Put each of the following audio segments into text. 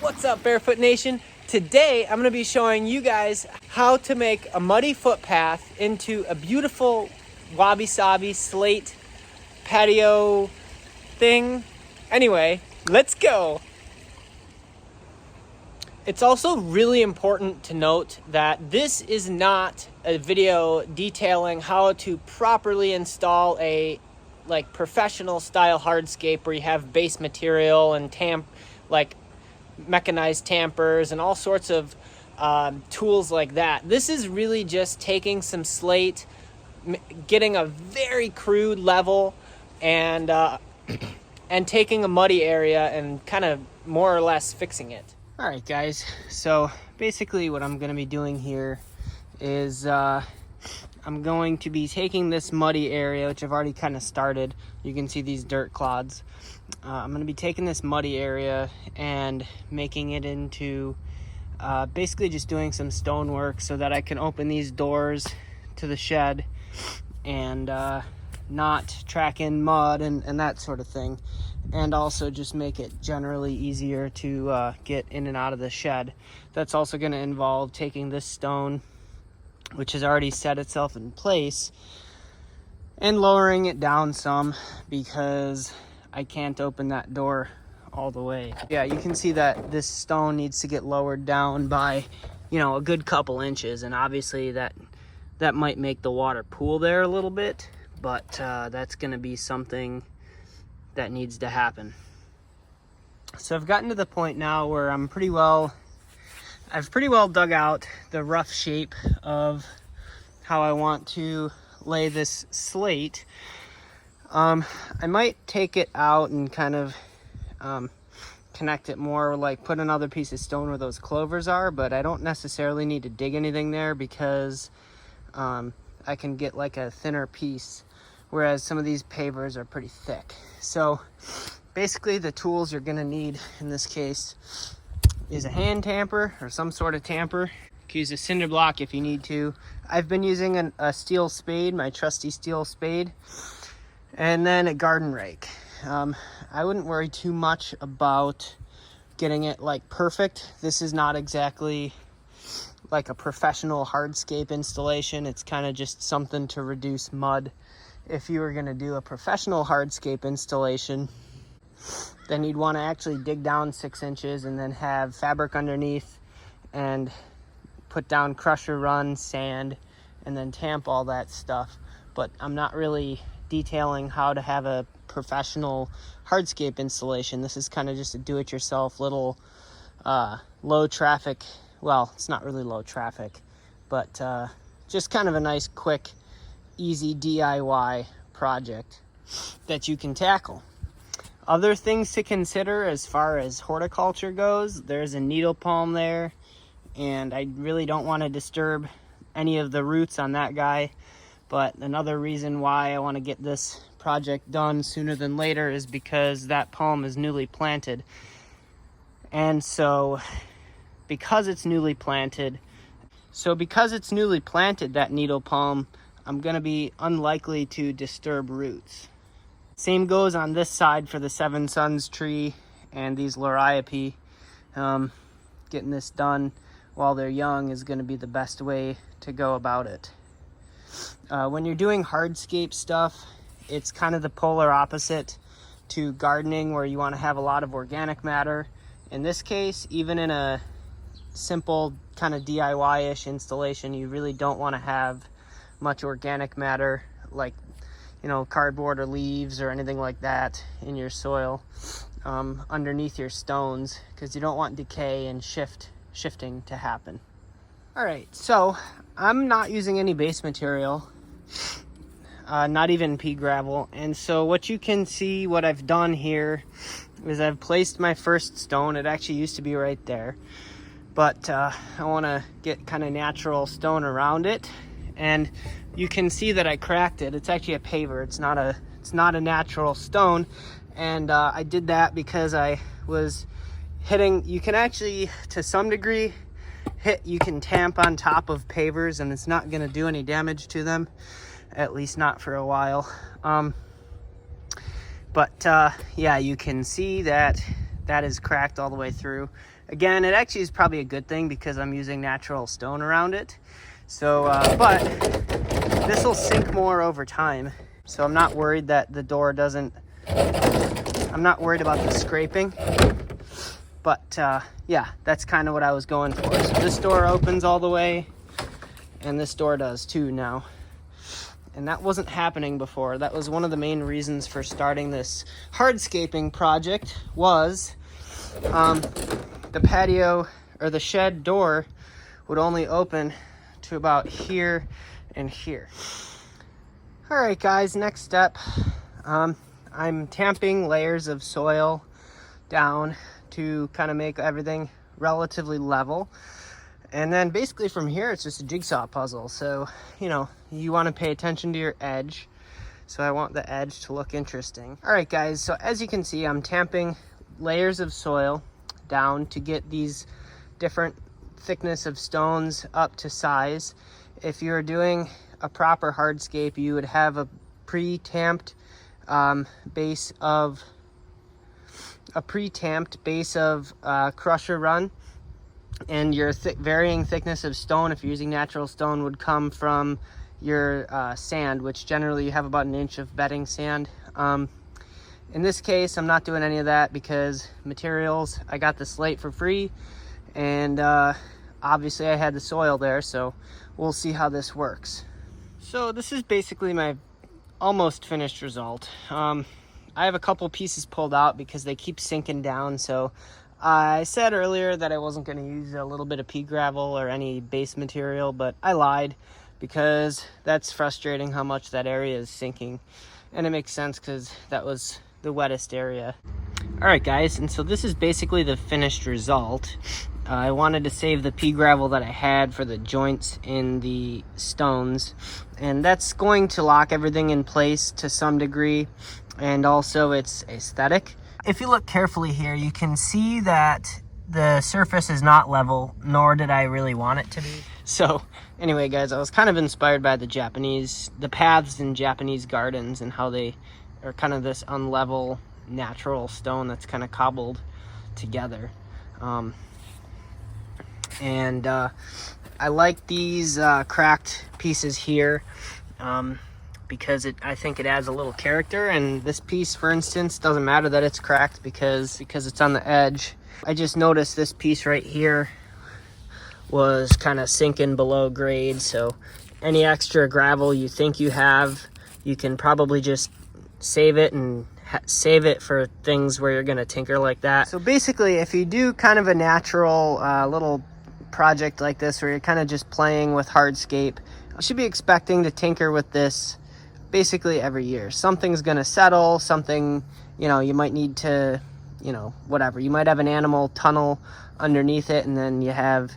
What's up, Barefoot Nation? Today I'm going to be showing you guys how to make a muddy footpath into a beautiful wabi-sabi slate patio thing. Anyway, let's go. It's also really important to note that this is not a video detailing how to properly install a professional style hardscape where you have base material and mechanized tampers and all sorts of tools like that. This is really just taking some slate, getting a very crude level, and taking a muddy area and kind of more or less fixing it. All right, guys. So basically what I'm going to be doing here is I'm going to be taking this muddy area, which I've already kind of started. You can see these dirt clods. I'm going to be taking this muddy area and making it into basically just doing some stonework so that I can open these doors to the shed and not track in mud and that sort of thing. And also just make it generally easier to get in and out of the shed. That's also going to involve taking this stone, which has already set itself in place, and lowering it down some because I can't open that door all the way. Yeah, you can see that this stone needs to get lowered down by, a good couple inches, and obviously that might make the water pool there a little bit, but that's going to be something that needs to happen. So I've gotten to the point now where I've pretty well dug out the rough shape of how I want to lay this slate. I might take it out and kind of connect it more, like put another piece of stone where those clovers are, but I don't necessarily need to dig anything there because I can get like a thinner piece, whereas some of these pavers are pretty thick. So basically the tools you're gonna need in this case is a hand tamper or some sort of tamper. You can use a cinder block if you need to. I've been using a steel spade, my trusty steel spade, and then a garden rake. I wouldn't worry too much about getting it perfect. This is not exactly like a professional hardscape installation. It's kind of just something to reduce mud. If you were going to do a professional hardscape installation, then you'd want to actually dig down 6 inches and then have fabric underneath and put down crusher run, sand, and then tamp all that stuff. But I'm not really detailing how to have a professional hardscape installation. This is kind of just a do-it-yourself little low traffic, well, it's not really low traffic, but just kind of a nice, quick, easy DIY project that you can tackle. Other things to consider as far as horticulture goes, there's a needle palm there, and I really don't want to disturb any of the roots on that guy. But another reason why I want to get this project done sooner than later is because that palm is newly planted. And so because it's newly planted, that needle palm, I'm going to be unlikely to disturb roots. Same goes on this side for the Seven Sons tree and these liriope. Getting this done while they're young is going to be the best way to go about it. When you're doing hardscape stuff, it's kind of the polar opposite to gardening, where you want to have a lot of organic matter. In this case, even in a simple kind of DIY-ish installation, you really don't want to have much organic matter like cardboard or leaves or anything like that in your soil underneath your stones, because you don't want decay and shifting to happen. All right, so I'm not using any base material, not even pea gravel. And so what you can see, what I've done here is I've placed my first stone. It actually used to be right there, but I want to get kind of natural stone around it. And you can see that I cracked it. It's actually a paver. It's not a natural stone. And I did that because I was hitting, you can actually, to some degree, you can tamp on top of pavers and it's not going to do any damage to them, at least not for a while. But yeah, you can see that that is cracked all the way through. Again, it actually is probably a good thing because I'm using natural stone around it. So, but this will sink more over time. So I'm not worried that the door doesn't, I'm not worried about the scraping. But yeah, that's kind of what I was going for. So this door opens all the way, and this door does too now. And that wasn't happening before. That was one of the main reasons for starting this hardscaping project was the patio or the shed door would only open to about here and here. All right, guys, next step. I'm tamping layers of soil down to kind of make everything relatively level. And then basically from here, it's just a jigsaw puzzle. So, you know, you want to pay attention to your edge. So I want the edge to look interesting. All right, guys, so as you can see, I'm tamping layers of soil down to get these different thickness of stones up to size. If you're doing a proper hardscape, you would have a pre-tamped base of crusher run. And your varying thickness of stone, if you're using natural stone, would come from your sand, which generally you have about an inch of bedding sand. In this case, I'm not doing any of that because materials, I got the slate for free, and obviously I had the soil there, so we'll see how this works. So this is basically my almost finished result. I have a couple pieces pulled out because they keep sinking down, so I said earlier that I wasn't going to use a little bit of pea gravel or any base material, but I lied because that's frustrating how much that area is sinking. And it makes sense because that was the wettest area. All right, guys, and so this is basically the finished result. I wanted to save the pea gravel that I had for the joints in the stones, and that's going to lock everything in place to some degree, and also it's aesthetic. If you look carefully here, you can see that the surface is not level, nor did I really want it to be. So anyway, guys, I was kind of inspired by the paths in Japanese gardens and how they are kind of this unlevel natural stone that's kind of cobbled together. And I like these cracked pieces here. Because I think it adds a little character, and this piece, for instance, doesn't matter that it's cracked because it's on the edge. I just noticed this piece right here was kind of sinking below grade, so any extra gravel you think you have, you can probably just save it and save it for things where you're going to tinker like that. So basically, if you do kind of a natural little project like this where you're kind of just playing with hardscape, you should be expecting to tinker with this basically every year. Something's going to settle, something, you know, you might need to, you know, whatever. You might have an animal tunnel underneath it, and then you have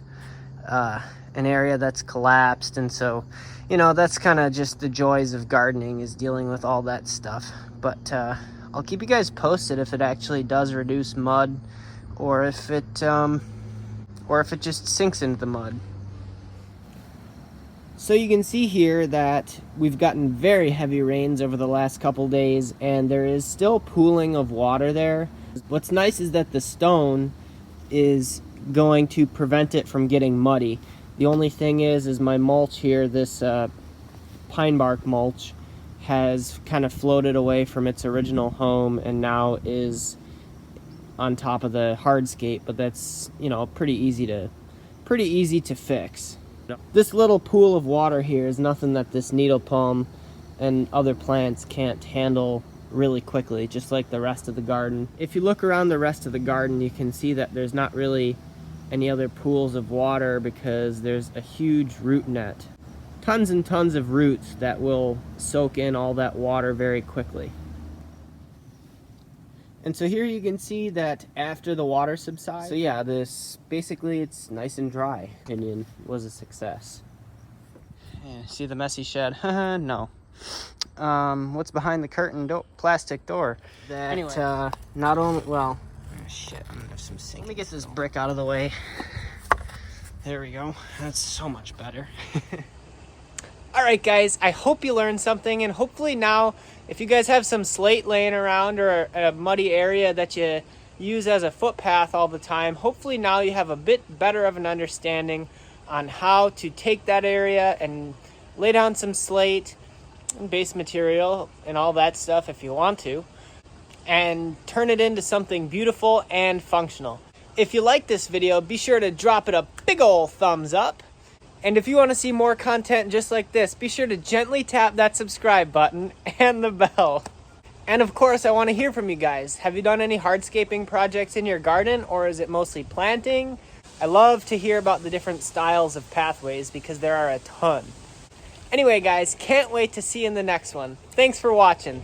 an area that's collapsed. And so, you know, that's kind of just the joys of gardening, is dealing with all that stuff. But I'll keep you guys posted if it actually does reduce mud, or if it just sinks into the mud. So you can see here that we've gotten very heavy rains over the last couple days, and there is still pooling of water there. What's nice is that the stone is going to prevent it from getting muddy. The only thing is my mulch here, this pine bark mulch, has kind of floated away from its original home and now is on top of the hardscape, but that's, you know, pretty easy to fix. This little pool of water here is nothing that this needle palm and other plants can't handle really quickly, just like the rest of the garden. If you look around the rest of the garden, you can see that there's not really any other pools of water because there's a huge root net. Tons and tons of roots that will soak in all that water very quickly. And so here you can see that after the water subsides, so yeah, this basically it's nice and dry. Opinion was a success. Yeah, see the messy shed? No. What's behind the curtain plastic door? That anyway, not only, well, shit, I'm gonna have some sink. Let me get this brick out of the way. There we go. That's so much better. All right, guys, I hope you learned something, and hopefully now, if you guys have some slate laying around or a muddy area that you use as a footpath all the time. Hopefully now you have a bit better of an understanding on how to take that area and lay down some slate and base material and all that stuff if you want to, and turn it into something beautiful and functional. If you like this video, be sure to drop it a big ol' thumbs up. And if you want to see more content just like this, be sure to gently tap that subscribe button and the bell. And of course, I want to hear from you guys. Have you done any hardscaping projects in your garden, or is it mostly planting? I love to hear about the different styles of pathways because there are a ton. Anyway, guys, can't wait to see you in the next one. Thanks for watching.